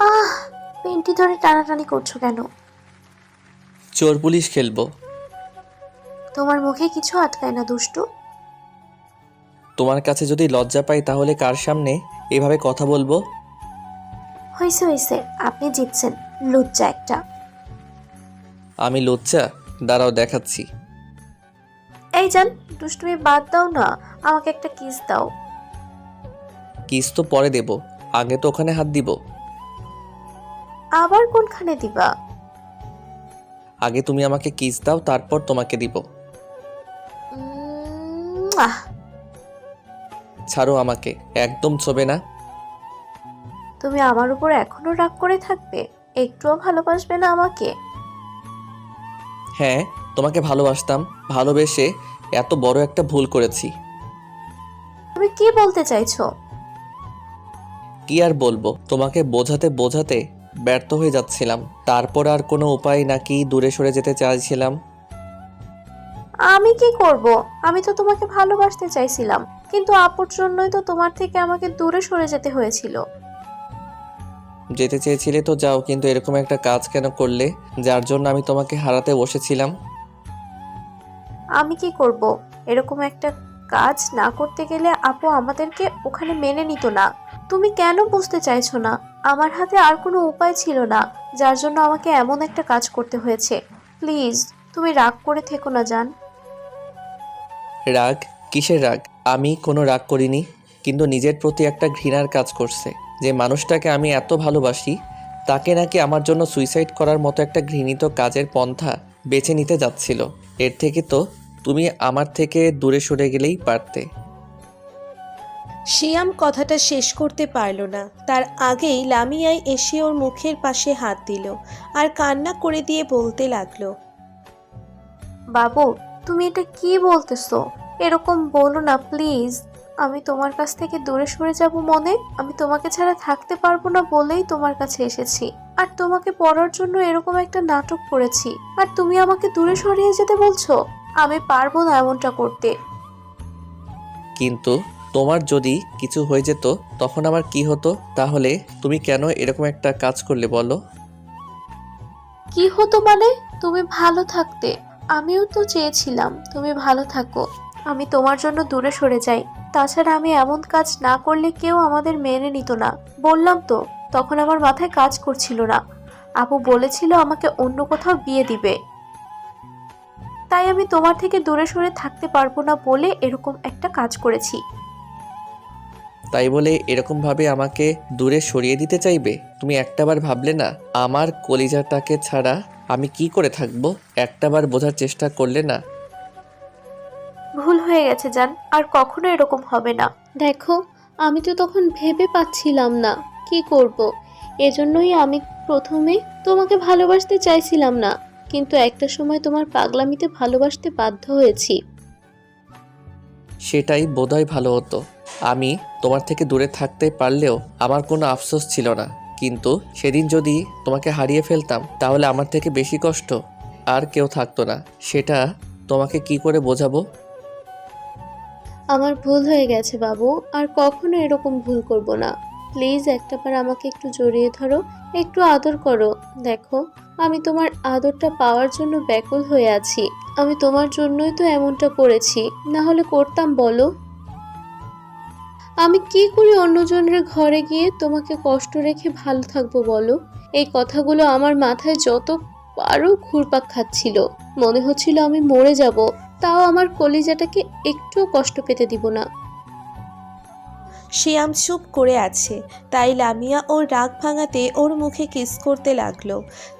আহ, পেনটি ধরে টানাটানি করছো কেন? চোর পুলিশ খেলবো। তোমার মুখে কিছু আটকায় না দুষ্টু। তোমার কাছে যদি লজ্জা পাই তাহলে কার সামনে এভাবে কথা বলবো? হয়েছে হয়েছে, আপনি জিতছেন, লুচ্চা একটা। আমি লজ্জা? দাঁড়াও দেখাচ্ছি। এই যান, দুষ্টুমি বাদ দাও না, আমাকে একটা কিস দাও। কিস তো পরে দেব, আগে তো ওখানে হাত দিব। আবার কোনখানে দিবা? আগে তুমি আমাকে কিস দাও, তারপর তোমাকে দিব। আহ, ছাড়ো আমাকে, একদম ছবে না। তুমি আমার উপর এখনো রাগ করে থাকবে? একটুও ভালোবাসবে না আমাকে? হ্যাঁ, তোমাকে ভালোবাসতাম, ভালোবেসে এত বড় একটা ভুল করেছি। তুমি কি বলতে চাইছো? কি আর বলবো, তোমাকে বোঝাতে বোঝাতে ব্যর্থ হয়ে যাচ্ছিলাম। তারপর আর কোনো উপায় নাকি দূরে সরে যেতে চাইছিলাম। আমি কি করব? আমি তো তোমাকে ভালোবাসতে চাইছিলাম, কিন্তু আপুর জন্যই তো তোমার থেকে আমাকে দূরে সরে যেতে হয়েছিল। যেতে চেয়েছিলে তো যাও, কিন্তু এরকম একটা কাজ কেন করলে যার জন্য আমি তোমাকে হারাতে বসেছিলাম? আমি কি করব? এরকম একটা কাজ না করতে গেলে আপু আমাদেরকে ওখানে মেনে নিত না। তুমি কেন বুঝতে চাইছো না? আমার হাতে আর কোনো উপায় ছিল না, যার জন্য আমাকে এমন একটা কাজ করতে হয়েছে। প্লিজ, তুমি রাগ করে থেকো না জান। রাগ? কিসের রাগ? আমি কোনো রাগ করিনি, কিন্তু নিজের প্রতি একটা ঘৃণার কাজ করছে। যে মানুষটাকে আমি এত ভালোবাসি তাকে নাকি আমার জন্য সুইসাইড করার মতো একটা ঘৃণিত কাজের পন্থা বেছে নিতে যাচ্ছিল। এর থেকে তো তুমি আমার থেকে দূরে সরে গেলেই পারতে। শিয়াম কথাটা শেষ করতে পারল না, তার আগেই লামিয়াই এসে ওর মুখের পাশে হাত দিল আর কান্না করে দিয়ে বলতে লাগলো। বাবু, তুমি এটা কি বলতেছো? এরকম বলো না প্লিজ। আমি তোমার কাছ থেকে দূরে সরে যাব মনে, আমি তোমাকে ছাড়া থাকতে পারবো না বলেই তোমার কাছে এসেছি, আর তোমাকে পড়ার জন্য এরকম একটা নাটক করেছি, আর তুমি আমাকে দূরে সরিয়ে যেতে বলছো? আমি পারবো না এমনটা করতে। কিন্তু তোমার যদি কিছু হয়ে যেত তখন আমার কি হতো? তাহলে তুমি কেন এরকম একটা কাজ করলে বলো? কি হতো মানে? তুমি ভালো থাকতে। আমিও তো চেয়েছিলাম তুমি ভালো থাকো, আমি তোমার জন্য দূরে সরে যাই। তাছাড়া আমি এমন কাজ না করলে কেউ আমাদের মেনে নিত না। বললাম তো, তখন আমার মাথায় কাজ করছিল না। আপু বলেছিল আমাকে অন্য কোথাও বিয়ে দিবে, তাই আমি তোমার থেকে দূরে সরে থাকতে পারবো না বলে এরকম একটা কাজ করেছি। তাই বলে এরকমভাবে আমাকে দূরে সরিয়ে দিতে চাইবে? তুমি একটাবার ভাবলে না আমার কলিজাটাকে ছাড়া আমি কি করে থাকবো? একটাবার বোঝার চেষ্টা করলে না? ভুল হয়ে গেছে জান, আর কখনো এরকম হবে না। দেখো, আমি তো তখন ভেবে পাচ্ছিলাম না কি করব। এজন্যই আমি প্রথমে তোমাকে ভালোবাসতে চাইছিলাম না, কিন্তু একটা সময় তোমার পাগলামিতে ভালোবাসতে বাধ্য হয়েছি। সেটাই বোধহয় ভালো হতো। আমি তোমার থেকে দূরে থাকতে পারলেও আমার কোনো আফসোস ছিল না। কিন্তু সেদিন যদি তোমাকে হারিয়ে ফেলতাম তাহলে আমার থেকে বেশি কষ্ট আর কেউ থাকতো না। সেটা তোমাকে কি করে বোঝাবো? আমার ভুল হয়ে গেছে বাবু, আর কখনো এরকম ভুল করব না। প্লিজ একটাবার আমাকে একটু জড়িয়ে ধরো, একটু আদর করো। দেখো, আমি তোমার আদরটা পাওয়ার জন্য ব্যাকুল হয়ে আছি। আমি তোমার জন্যই তো এমনটা করেছি, না হলে করতাম বলো? আমি কি করে অন্যজনের ঘরে গিয়ে তোমাকে কষ্ট রেখে ভালো থাকবো বলো? এই কথাগুলো আমার মাথায় যত পারো ঘুরপাক খাচ্ছিল। মনে হচ্ছিল আমি মরে যাব, তাও আমার কলিজাটাকে একটুও কষ্ট পেতে দিব না। শিয়াম চুপ করে আছে, তাই লামিয়া ওর রাগ ভাঙাতে ওর মুখে কিস করতে লাগলো।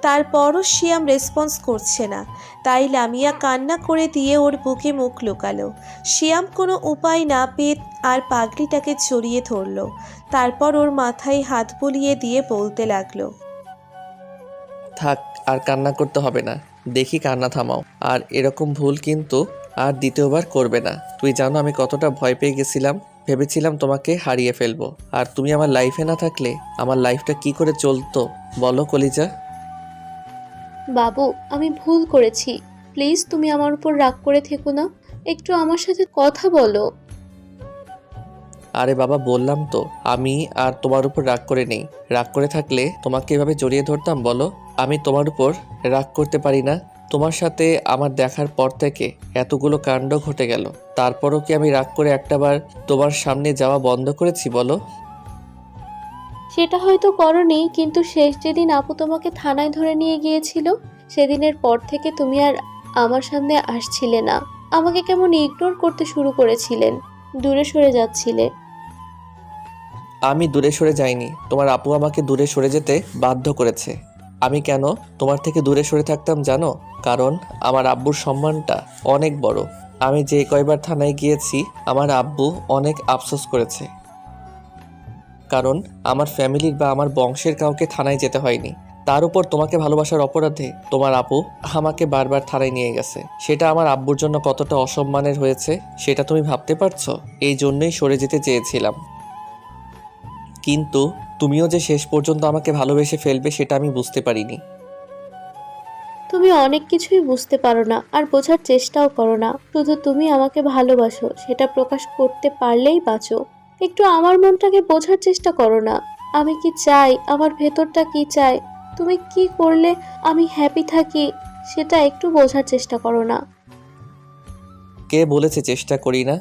তারপরও শিয়াম রেসপন্স করছে না, তাই লামিয়া কান্না করে দিয়ে ওর বুকে মুখ লুকালো। শিয়াম কোনো উপায় না পেয়ে আর পাগড়িটাকে জড়িয়ে ধরলো। তারপর ওর মাথায় হাত বুলিয়ে দিয়ে বলতে লাগলো। থাক, আর কান্না করতে হবে না। দেখি কান্না থামাও। আর এরকম ভুল কিন্তু আর দ্বিতীয়বার করবে না। তুই জানো আমি কতটা ভয় পেয়ে গেছিলাম। ভেবেছিলাম তোমাকে হারিয়ে ফেলবো, আর তুমি আমার লাইফে না থাকলে আমার লাইফটা কি করে চলতো বলো কলিজা? বাবু, আমি ভুল করেছি, প্লিজ তুমি আমার উপর রাগ করে থেকো না, একটু আমার সাথে কথা বলো। আরে বাবা, বললাম তো আমি আর তোমার উপর রাগ করে নেই। রাগ করে থাকলে তোমাকে এভাবে জড়িয়ে ধরতাম বলো? আমি তোমার উপর রাগ করতে পারি না। তোমার সাথে আমার দেখার পর থেকে এতগুলো কাণ্ড ঘটে গেল, তারপরও কি আমি রাগ করে একটাবার তোমার সামনে যাওয়া বন্ধ করেছি বলো? সেটা হয়তো করনি, কিন্তু শেষ যেদিন আপু তোমাকে থানায় ধরে নিয়ে গিয়েছিল, সেদিনের পর থেকে তুমি আর আমার সামনে আসছিলে না। আমাকে কেমন ইগনোর করতে শুরু করেছিলেন, দূরে সরে যাচ্ছিলে। আমি দূরে সরে যাইনি, তোমার আপু আমাকে দূরে সরে যেতে বাধ্য করেছে। আমি কেন তোমার থেকে দূরে সরে থাকতাম জানো? কারণ আমার আব্বুর সম্মানটা অনেক বড়। আমি যে কয়বার থানায় গিয়েছি আমার আব্বু অনেক আফসোস করেছে, কারণ আমার ফ্যামিলির বা আমার বংশের কাউকে থানায় যেতে হয়নি। তার উপর তোমাকে ভালোবাসার অপরাধে তোমার আপু আমাকে বারবার থানায় নিয়ে গেছে। সেটা আমার আব্বুর জন্য কতটা অসম্মানের হয়েছে সেটা তুমি ভাবতে পারছো? এই জন্যই সরে যেতে চেয়েছিলাম, কিন্তু তুমিও যে শেষ পর্যন্ত আমাকে ভালোবেসে ফেলবে সেটা আমি বুঝতে পারিনি। তুমি অনেক কিছুই বুঝতে পারো না, আর বোঝার চেষ্টাও করো না। শুধু তুমি আমাকে ভালোবাসো, সেটা প্রকাশ করতে পারলেই বাঁচো। একটু আমার মনটাকে বোঝার চেষ্টা করো না। আমি কি চাই, আমার ভেতরটা কি চাই, তুমি কি করলে আমি হ্যাপি থাকি, সেটা একটু বোঝার চেষ্টা করো না। কে বলেছে চেষ্টা করি না?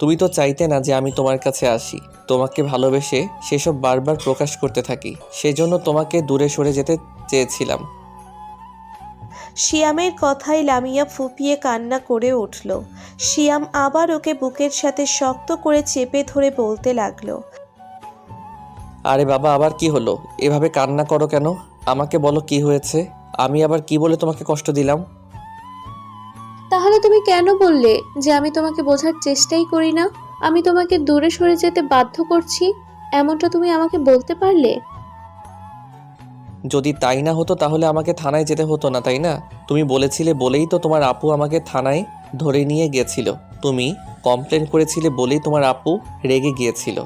তুমি তো চাইতে না যে আমি তোমার কাছে আসি, তোমাকে ভালোবেসে সেসব বারবার প্রকাশ করতে থাকি। সেজন্য তোমাকে দূরে সরে যেতে চেয়েছিলাম। শিয়ামের কথায় লামিয়া ফুপিয়ে কান্না করে উঠল। শিয়াম আবার ওকে বুকের সাথে শক্ত করে চেপে ধরে বলতে লাগলো, আরে বাবা, আবার কি হলো? এভাবে কান্না করো কেন? আমাকে বলো কি হয়েছে? আমি আবার কি বলে তোমাকে কষ্ট দিলাম? তাহলে তুমি কেন বললে যে আমি তোমাকে বোঝার চেষ্টাই করি না, আমি তোমাকে দূরে সরে যেতে বাধ্য করছি? এমনটা তুমি আমাকে বলতে পারলে? যদি তাই না হতো তাহলে আমাকে থানায় যেতে হতো না, তাই না? তুমি বলেছিলে বলেই তো তোমার আপু আমাকে থানায় ধরে নিয়ে গিয়েছিল। তুমি কমপ্লেন করেছিলে বলেই তোমার আপু রেগে গিয়েছিল।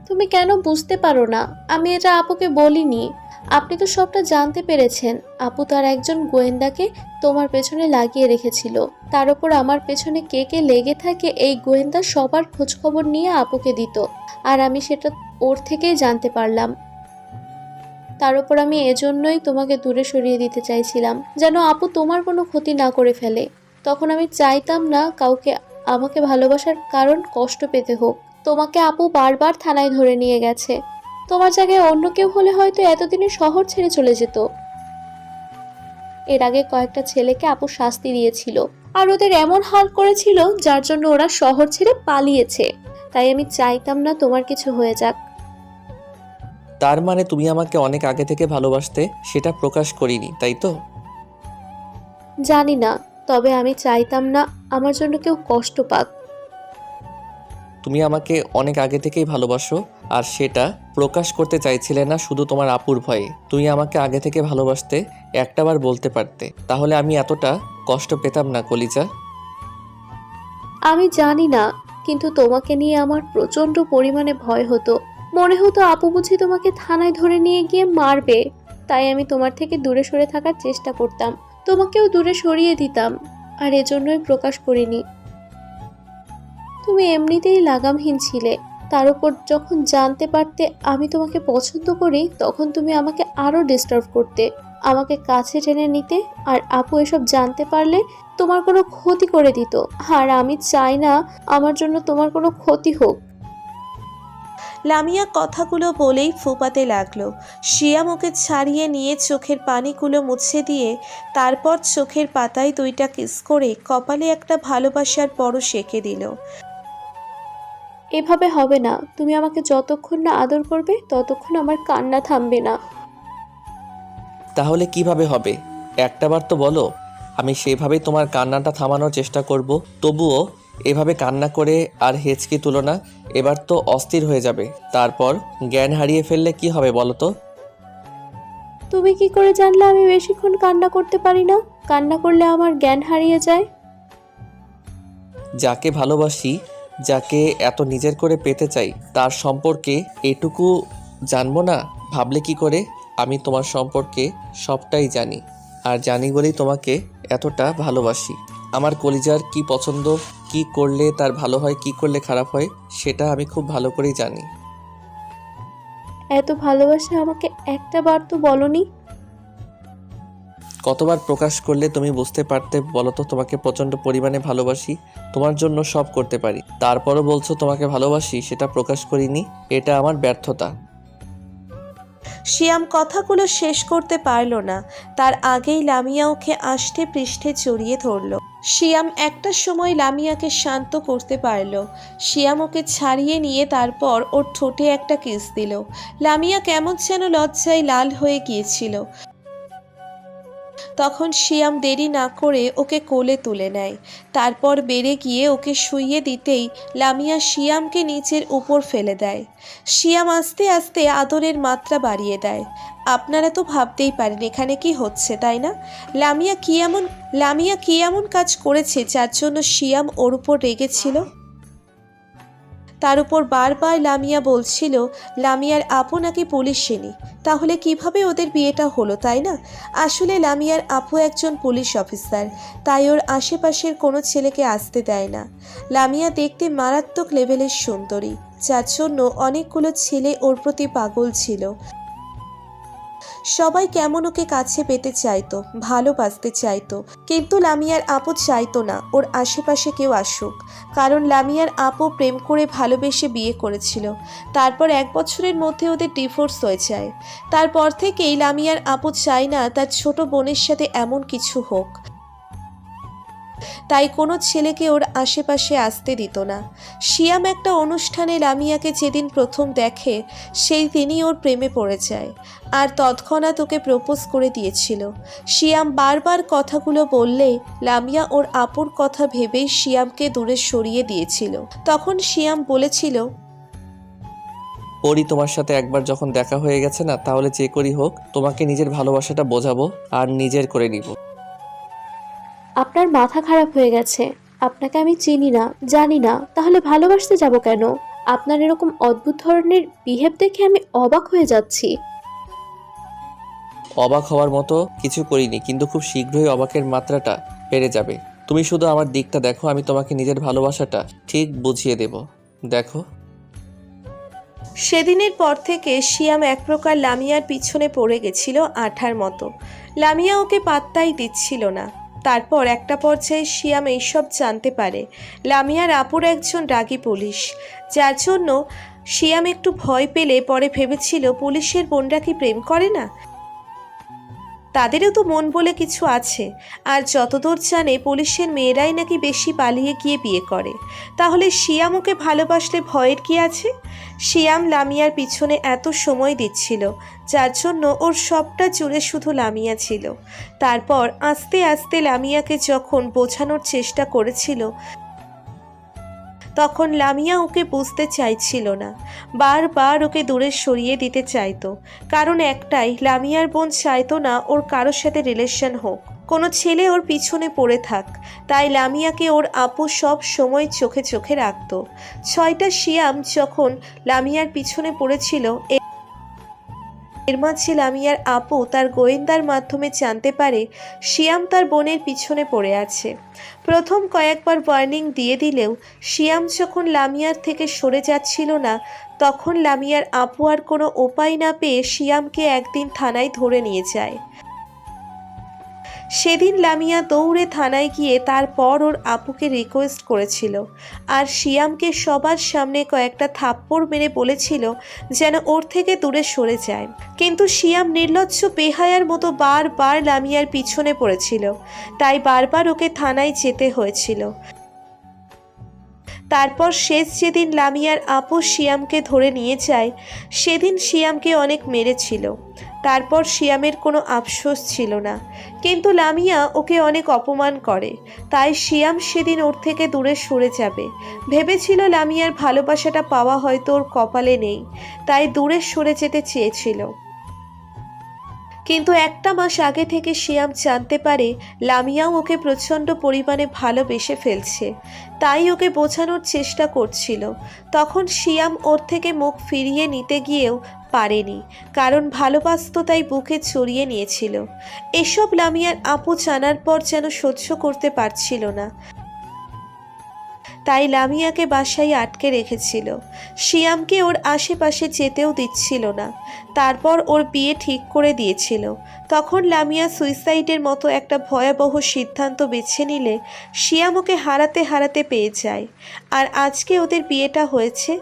তুমি কেন বুঝতে পারো না? আমি এটা আপুকে বলিনি। আপনি তো সবটা জানতে পেরেছেন। আপু তার একজন গোয়েন্দাকে তোমার পেছনে লাগিয়ে রেখেছিল। তার উপর আমার পেছনে কে কে লেগে থাকে এই গোয়েন্দা সবার খোঁজ খবর নিয়ে আপুকে দিত, আর আমি সেটা ওর থেকেই জানতে পারলাম। তার উপর আমি এজন্যই তোমাকে দূরে সরিয়ে দিতে চাইছিলাম, যেন আপু তোমার কোনো ক্ষতি না করে ফেলে। তখন আমি চাইতাম না কাউকে আমাকে ভালোবাসার কারণ কষ্ট পেতে হোক। তোমাকে আপু বারবার থানায় ধরে নিয়ে গেছে। তোমার জায়গায় অন্য কেউ হলে হয়তো এতদিনে শহর ছেড়ে চলে যেত। এর আগে কয়েকটা ছেলেকে আপু শাস্তি দিয়েছিল, আর ওদের এমন হাল করেছিল যার জন্য ওরা শহর ছেড়ে পালিয়েছে। তাই আমি চাইতাম না তোমার কিছু হয়ে যাক। তার মানে তুমি আমাকে অনেক আগে থেকে ভালোবাসতে, সেটা প্রকাশ করিনি, তাই তো? জানি না, তবে আমি চাইতাম না আমার জন্য কেউ কষ্ট পাক। তুমি আমাকে অনেক আগে থেকেই ভালোবাসো, আর সেটা প্রকাশ করতে চাইছিলে না শুধু তোমার আপুর ভয়ে। তুমি আমাকে আগে থেকে ভালোবাসতে একটাবার বলতে পারতে, তাহলে আমি এতটা কষ্ট পেতাম না কলিজা। আমি জানি না, কিন্তু তোমাকে নিয়ে আমার প্রচন্ড পরিমাণে ভয় হতো। মনে হতো আপু বুঝি তোমাকে থানায় ধরে নিয়ে গিয়ে মারবে। তাই আমি তোমার থেকে দূরে সরে থাকার চেষ্টা করতাম, তোমাকেও দূরে সরিয়ে দিতাম, আর এজন্যই প্রকাশ করিনি। তুমি এমনিতেই লাগামহীন ছিলে, তার উপর যখন জানতে পারতে আমি তোমাকে পছন্দ করি, তখন তুমি আমাকে আরো ডিস্টার্ব করতে, আমাকে কাছে টেনে নিতে, আর আপু এসব জানতে পারলে তোমার কোনো ক্ষতি করে দিত। আর আমি চাই না আমার জন্য তোমার কোনো ক্ষতি হোক। লামিয়া কথাগুলো বলেই ফুপাতে লাগলো। শিয়াম ওকে ছাড়িয়ে নিয়ে চোখের পানিগুলো মুছে দিয়ে তারপর চোখের পাতায় দুইটা কিস করে কপালে একটা ভালোবাসার পরশ এঁকে দিল। এভাবে হবে না, তুমি আমাকে যতক্ষণ না আদর করবে ততক্ষণ আমার কান্না থামবে না। তাহলে কিভাবে হবে? একটাবার তো বলো, আমি সেভাবেই তোমার কান্নাটা থামানোর চেষ্টা করব। তবুও এভাবে কান্না করে আর হেঁচকি তুলো না, এবার তো অস্থির হয়ে যাবে। তারপর জ্ঞান হারিয়ে ফেললে কি হবে বলো তো? তুমি কি করে জানলে আমি বেশিক্ষণ কান্না করতে পারি না? কান্না করলে আমার জ্ঞান হারিয়ে যায়। যাকে ভালোবাসি, যাকে এত নিজের করে পেতে চাই, তার সম্পর্কে এটুকু জানবো না ভাবলে কি করে? আমি তোমার সম্পর্কে সবটাই জানি, আর জানি বলেই তোমাকে এতটা ভালোবাসি। আমার কলিজার কি পছন্দ কি করলে তার ভালো হয়, কি করলে খারাপ হয়, সেটা আমি খুব ভালো করেই জানি। এত ভালোবাসা আমাকে একটা বার তো বলনি। কতবার প্রকাশ করলে তুমি বুঝতে পারতে বলো তো? তোমাকে প্রচণ্ড পরিমাণে ভালোবাসি, তোমার জন্য সব করতে পারি, তারপরও বলছো তোমাকে ভালোবাসি, সেটা প্রকাশ করিনি। এটা আমার ব্যর্থতা। শিয়াম কথাগুলো শেষ করতে পারল না, তার আগেই লামিয়া ওকে আষ্টে পৃষ্ঠে জড়িয়ে ধরল। শিয়াম একটা সময় লামিয়াকে শান্ত করতে পারল। শিয়াম ওকে ছাড়িয়ে নিয়ে তারপর ওর ঠোঁটে একটা কিস দিল। লামিয়া কেমন যেন লজ্জায় লাল হয়ে গিয়েছিল। তখন শিয়াম দেরি না করে ওকে কোলে তুলে নেয়। তারপর বেড়ে গিয়ে ওকে শুইয়ে দিতেই লামিয়া শিয়ামকে নিচের উপর ফেলে দেয়। শিয়াম আস্তে আস্তে আদরের মাত্রা বাড়িয়ে দেয়। আপনারা তো ভাবতেই পারেন এখানে কি হচ্ছে, তাই না? লামিয়া কি এমন কাজ করেছে যার জন্য শিয়াম ওর উপর রেগেছিল? তার উপর বারবার লামিয়া বলছিল লামিয়ার আপু নাকি পুলিশেনি, তাহলে কিভাবে ওদের বিয়েটা হলো, তাই না? আসলে লামিয়ার আপু একজন পুলিশ অফিসার, তাই ওর আশেপাশের কোনো ছেলেকে আসতে দেয় না। লামিয়া দেখতে মারাত্মক লেভেলের সুন্দরী, যার জন্য অনেকগুলো ছেলে ওর প্রতি পাগল ছিল। সবাই কেমন ওকে কাছে পেতে চাইতো, ভালোবাসতে চাইতো, কিন্তু লামিয়ার আপু চাইতো না ওর আশেপাশে কেউ আসুক। কারণ লামিয়ার আপু প্রেম করে ভালোবেসে বিয়ে করেছিল, তারপর 1 বছরের মধ্যে ওদের ডিভোর্স হয়ে যায়। তারপর থেকেই লামিয়ার আপু চায় না তার ছোট বোনের সাথে এমন কিছু হোক, তাই কোনো ছেলেকে ওর আশেপাশে আসতে দিত না। শিয়াম একটা অনুষ্ঠানে লামিয়াকে যেদিন প্রথম দেখে সেই দিনই ওর প্রেমে পড়ে যায়, আর তৎক্ষণাৎ ওকে প্রপোজ করে দিয়েছিল। শিয়াম বারবার কথাগুলো বললে লামিয়া ওর আপুর কথা ভেবেই শিয়ামকে দূরে সরিয়ে দিয়েছিল। তখন শিয়াম বলেছিল, পরি, তোমার সাথে একবার যখন দেখা হয়ে গেছে না, তাহলে যে করি হোক তোমাকে নিজের ভালোবাসাটা বোঝাবো আর নিজের করে নিব। আপনার মাথা খারাপ হয়ে গেছে। আপনাকে আমি চিনি না, জানি না, তাহলে ভালোবাসতে যাব কেন? আপনার এরকম অদ্ভুত ধরনের বিহেভ দেখে আমি অবাক হয়ে যাচ্ছি। অবাক হওয়ার মতো কিছু করিনি, কিন্তু খুব শীঘ্রই অবাকের মাত্রাটা বেড়ে যাবে। তুমি শুধু আমার দিকটা দেখো, আমি তোমাকে নিজের ভালোবাসাটা ঠিক বুঝিয়ে দেব। দেখো। সেদিনের পর থেকে শিয়াম এক প্রকার লামিয়ার পিছনে পড়ে গেছিল আঠার মতো। লামিয়া ওকে পাত্তাই দিচ্ছিল না। তারপর একটা পর্যায়ে শিয়াম এইসব জানতে পারে লামিয়ার আপুর একজন রাগী পুলিশ, যার জন্য শিয়াম একটু ভয় পেলে পরে ভেবেছিল পুলিশের বোনরা কি প্রেম করে না, তাদেরও তো মন বলে কিছু আছে। আর যতদূর জানে পুলিশের মেয়েরাই নাকি বেশি পালিয়ে গিয়ে বিয়ে করে। তাহলে শিয়াম ওকে ভালোবাসলে ভয়ের কি আছে? শিয়াম লামিয়ার পিছনে এত সময় দিচ্ছিল, যার জন্য ওর সবটা জুড়ে শুধু লামিয়া ছিল। তারপর আস্তে আস্তে লামিয়াকে যখন বোঝানোর চেষ্টা করেছিল, তখন লামিয়া ওকে বুঝতে চাইছিল না, বারবার ওকে দূরে সরিয়ে দিতে চাইতো। কারণ একটাই, লামিয়ার বোন চাইতো না ওর কারোর সাথে রিলেশন হোক, কোনো ছেলে ওর পিছনে পড়ে থাক। তাই লামিয়াকে ওর আপু সব সময় চোখে চোখে রাখত। 6টা শিয়াম যখন লামিয়ার পিছনে পড়েছিল, এর মাঝে লামিয়ার আপু তার গোয়েন্দার মাধ্যমে জানতে পারে শিয়াম তার বোনের পিছনে পড়ে আছে। প্রথম কয়েকবার ওয়ার্নিং দিয়ে দিলেও শিয়াম যখন লামিয়ার থেকে সরে যাচ্ছিল না, তখন লামিয়ার আপু আর কোনো উপায় না পেয়ে শিয়ামকে একদিন থানায় ধরে নিয়ে যায়। সেদিন লামিয়া দৌড়ে থানায় গিয়ে তারপর ওর আপুকে রিকোয়েস্ট করেছিল, আর শিয়ামকে সবার সামনে কয়েকটা থাপ্পড় মেরে বলেছিল যেন ওর থেকে দূরে সরে যায়। কিন্তু শিয়াম নির্লজ্জ বেহায়ার মতো বারবার লামিয়ার পিছনে পড়েছিল, তাই বারবার ওকে থানায় যেতে হয়েছিল। তারপর শেষ যেদিন লামিয়ার আপু শিয়ামকে ধরে নিয়ে যায়, সেদিন শিয়ামকে অনেক মেরেছিল। তারপর শিয়ামের কোনো আফসোস ছিল না, কিন্তু লামিয়া ওকে অনেক অপমান করে, তাই শিয়াম সেদিন ওর থেকে দূরে সরে যাবে। ভেবেছিল লামিয়ার ভালোবাসাটা পাওয়া হয়তো ওর কপালে নেই, তাই দূরে সরে যেতে চেয়েছিল। কিন্তু 1 মাস আগে থেকে শিয়াম জানতে পারে লামিয়াও ওকে প্রচণ্ড পরিমাণে ভালোবেসে ফেলছে, তাই ওকে বোঝানোর চেষ্টা করছিল। তখন শিয়াম ওর থেকে মুখ ফিরিয়ে নিতে গিয়েও পারেনি, কারণ ভালোবাসত তাই বুকে জড়িয়ে নিয়েছিল। এসব লামিয়ার আপু জানার পর যেন সহ্য করতে পারছিল না। তাই লামিয়াকে বাসায় আটকে রেখেছিল। শিয়ামকে ওর আশেপাশে যেতেও দিচ্ছিল না। তারপর ওর বিয়ে ঠিক করে দিয়েছিল। তখন লামিয়া সুইসাইডের মতো একটা ভয়াবহ সিদ্ধান্ত বেছে নিলে শিয়াম ওকে হারাতে হারাতে পেয়ে যায়। আর আজকে ওদের বিয়েটা হয়েছে।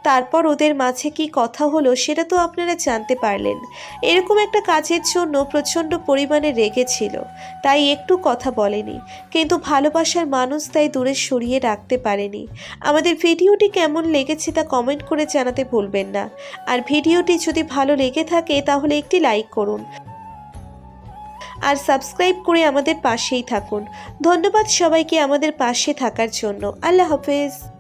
তারপর ওদের মাঝে কি কথা হলো সেটা তো আপনারা জানতে পারলেন। এরকম একটা কাজের জন্য প্রচণ্ড পরিমাণে রেগেছিল, তাই একটু কথা বলেনি। কিন্তু ভালোবাসার মানুষ তাই দূরে সরিয়ে রাখতে পারেনি। আমাদের ভিডিওটি কেমন লেগেছে তা কমেন্ট করে জানাতে ভুলবেন না। আর ভিডিওটি যদি ভালো লেগে থাকে তাহলে একটি লাইক করুন আর সাবস্ক্রাইব করে আমাদের পাশেই থাকুন। ধন্যবাদ সবাইকে আমাদের পাশে থাকার জন্য। আল্লাহ হাফেজ।